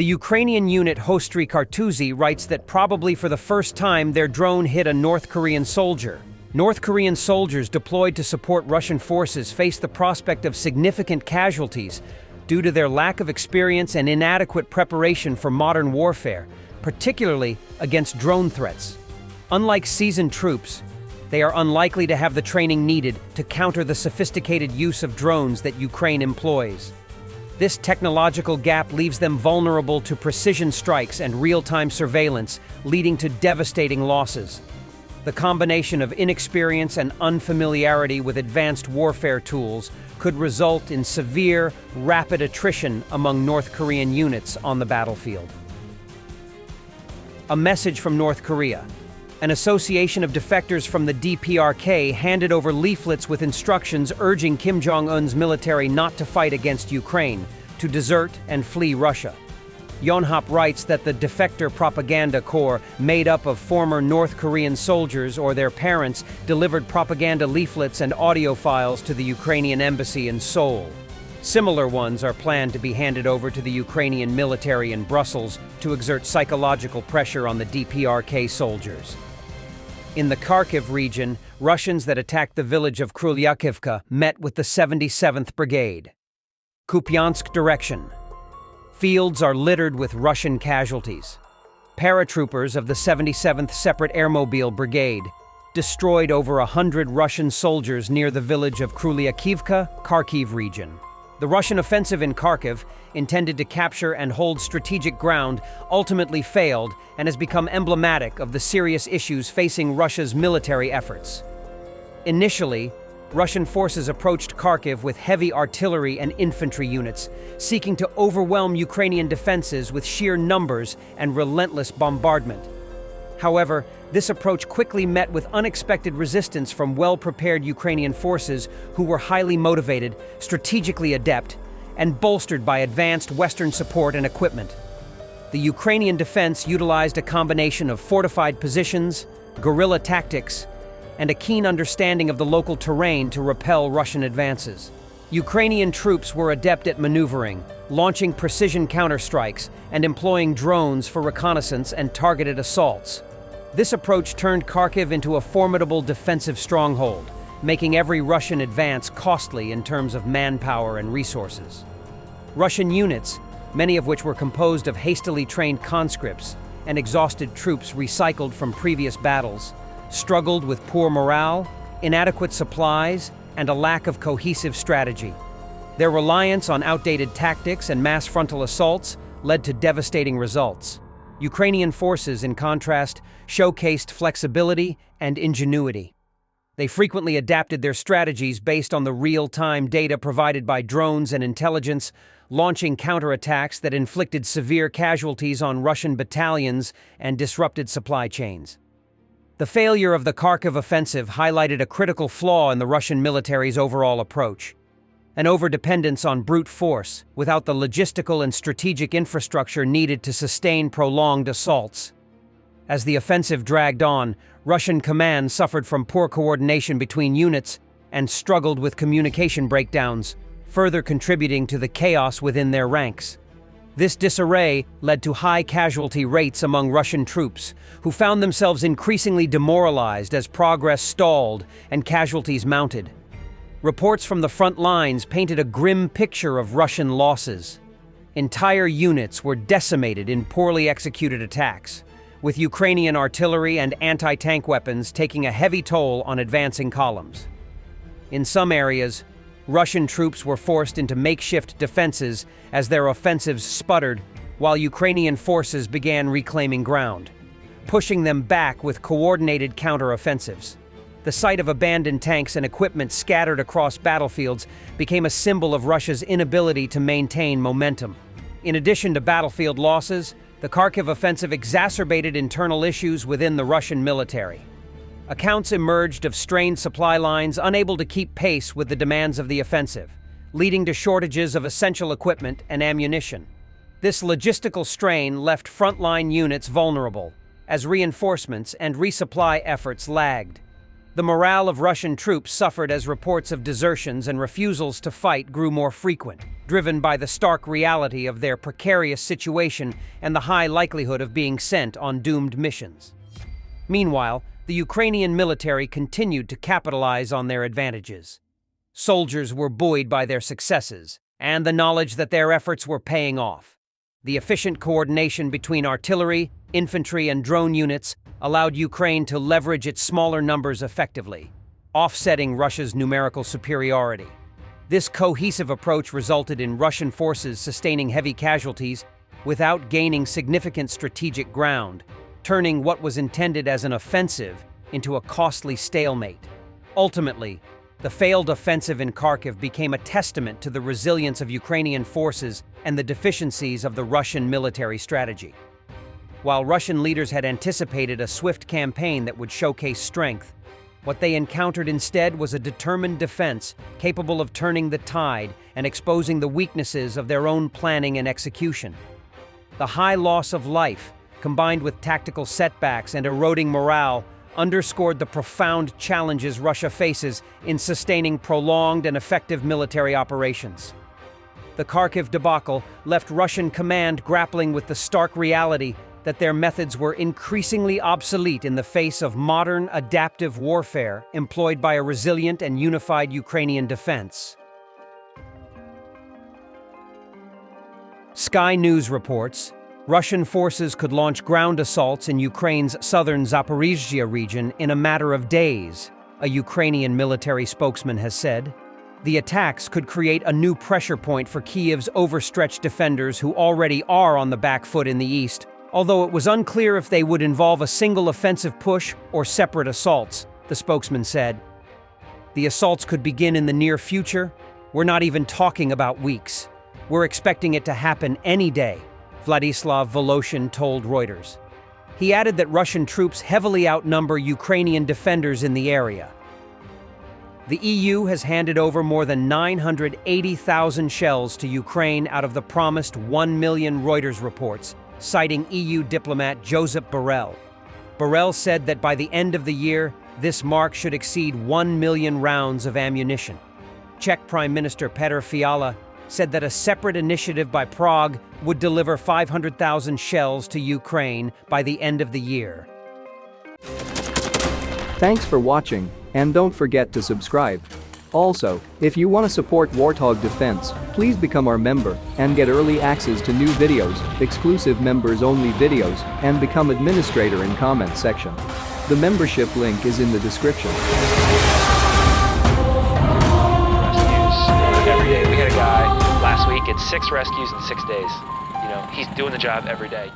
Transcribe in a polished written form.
The Ukrainian unit Horrified writes that probably for the first time their drone hit a North Korean soldier. North Korean soldiers deployed to support Russian forces face the prospect of significant casualties due to their lack of experience and inadequate preparation for modern warfare, particularly against drone threats. Unlike seasoned troops, they are unlikely to have the training needed to counter the sophisticated use of drones that Ukraine employs. This technological gap leaves them vulnerable to precision strikes and real-time surveillance, leading to devastating losses. The combination of inexperience and unfamiliarity with advanced warfare tools could result in severe, rapid attrition among North Korean units on the battlefield. A message from North Korea. An association of defectors from the DPRK handed over leaflets with instructions urging Kim Jong-un's military not to fight against Ukraine, to desert and flee Russia. Yonhap writes that the defector propaganda corps, made up of former North Korean soldiers or their parents, delivered propaganda leaflets and audio files to the Ukrainian embassy in Seoul. Similar ones are planned to be handed over to the Ukrainian military in Brussels to exert psychological pressure on the DPRK soldiers. In the Kharkiv region, Russians that attacked the village of Krylyakivka met with the 77th Brigade. Kupiansk direction. Fields are littered with Russian casualties. Paratroopers of the 77th Separate Airmobile Brigade destroyed over 100 Russian soldiers near the village of Krylyakivka, Kharkiv region. The Russian offensive in Kharkiv, intended to capture and hold strategic ground, ultimately failed and has become emblematic of the serious issues facing Russia's military efforts. Initially, Russian forces approached Kharkiv with heavy artillery and infantry units, seeking to overwhelm Ukrainian defenses with sheer numbers and relentless bombardment. However, this approach quickly met with unexpected resistance from well-prepared Ukrainian forces who were highly motivated, strategically adept, and bolstered by advanced Western support and equipment. The Ukrainian defense utilized a combination of fortified positions, guerrilla tactics, and a keen understanding of the local terrain to repel Russian advances. Ukrainian troops were adept at maneuvering, launching precision counterstrikes, and employing drones for reconnaissance and targeted assaults. This approach turned Kharkiv into a formidable defensive stronghold, making every Russian advance costly in terms of manpower and resources. Russian units, many of which were composed of hastily trained conscripts and exhausted troops recycled from previous battles, struggled with poor morale, inadequate supplies, and a lack of cohesive strategy. Their reliance on outdated tactics and mass frontal assaults led to devastating results. Ukrainian forces, in contrast, showcased flexibility and ingenuity. They frequently adapted their strategies based on the real-time data provided by drones and intelligence, launching counterattacks that inflicted severe casualties on Russian battalions and disrupted supply chains. The failure of the Kharkiv offensive highlighted a critical flaw in the Russian military's overall approach: an overdependence on brute force without the logistical and strategic infrastructure needed to sustain prolonged assaults. As the offensive dragged on, Russian command suffered from poor coordination between units and struggled with communication breakdowns, further contributing to the chaos within their ranks. This disarray led to high casualty rates among Russian troops, who found themselves increasingly demoralized as progress stalled and casualties mounted. Reports from the front lines painted a grim picture of Russian losses. Entire units were decimated in poorly executed attacks, with Ukrainian artillery and anti-tank weapons taking a heavy toll on advancing columns. In some areas, Russian troops were forced into makeshift defenses as their offensives sputtered, while Ukrainian forces began reclaiming ground, pushing them back with coordinated counter-offensives. The sight of abandoned tanks and equipment scattered across battlefields became a symbol of Russia's inability to maintain momentum. In addition to battlefield losses, the Kharkiv offensive exacerbated internal issues within the Russian military. Accounts emerged of strained supply lines unable to keep pace with the demands of the offensive, leading to shortages of essential equipment and ammunition. This logistical strain left frontline units vulnerable, as reinforcements and resupply efforts lagged. The morale of Russian troops suffered as reports of desertions and refusals to fight grew more frequent, driven by the stark reality of their precarious situation and the high likelihood of being sent on doomed missions. Meanwhile, the Ukrainian military continued to capitalize on their advantages. Soldiers were buoyed by their successes and the knowledge that their efforts were paying off. The efficient coordination between artillery, infantry, and drone units allowed Ukraine to leverage its smaller numbers effectively, offsetting Russia's numerical superiority. This cohesive approach resulted in Russian forces sustaining heavy casualties without gaining significant strategic ground, turning what was intended as an offensive into a costly stalemate. Ultimately, the failed offensive in Kharkiv became a testament to the resilience of Ukrainian forces and the deficiencies of the Russian military strategy. While Russian leaders had anticipated a swift campaign that would showcase strength, what they encountered instead was a determined defense capable of turning the tide and exposing the weaknesses of their own planning and execution. The high loss of life, combined with tactical setbacks and eroding morale, underscored the profound challenges Russia faces in sustaining prolonged and effective military operations. The Kharkiv debacle left Russian command grappling with the stark reality that their methods were increasingly obsolete in the face of modern, adaptive warfare employed by a resilient and unified Ukrainian defense. Sky News reports, Russian forces could launch ground assaults in Ukraine's southern Zaporizhzhia region in a matter of days, a Ukrainian military spokesman has said. The attacks could create a new pressure point for Kyiv's overstretched defenders who already are on the back foot in the east, although it was unclear if they would involve a single offensive push or separate assaults, the spokesman said. The assaults could begin in the near future. We're not even talking about weeks. We're expecting it to happen any day, Vladislav Voloshin told Reuters. He added that Russian troops heavily outnumber Ukrainian defenders in the area. The EU has handed over more than 980,000 shells to Ukraine out of the promised 1 million, Reuters reports, citing EU diplomat Josep Borrell. Borrell said that by the end of the year, this mark should exceed 1 million rounds of ammunition. Czech Prime Minister Petr Fiala said that a separate initiative by Prague would deliver 500,000 shells to Ukraine by the end of the year. Thanks for watching, and don't forget to subscribe. Also, if you want to support Warthog Defense, please become our member and get early access to new videos, exclusive members-only videos, and become administrator in comment section. The membership link is in the description. Every day. We had a guy last week, it's 6 rescues in 6 days. You know, he's doing the job every day.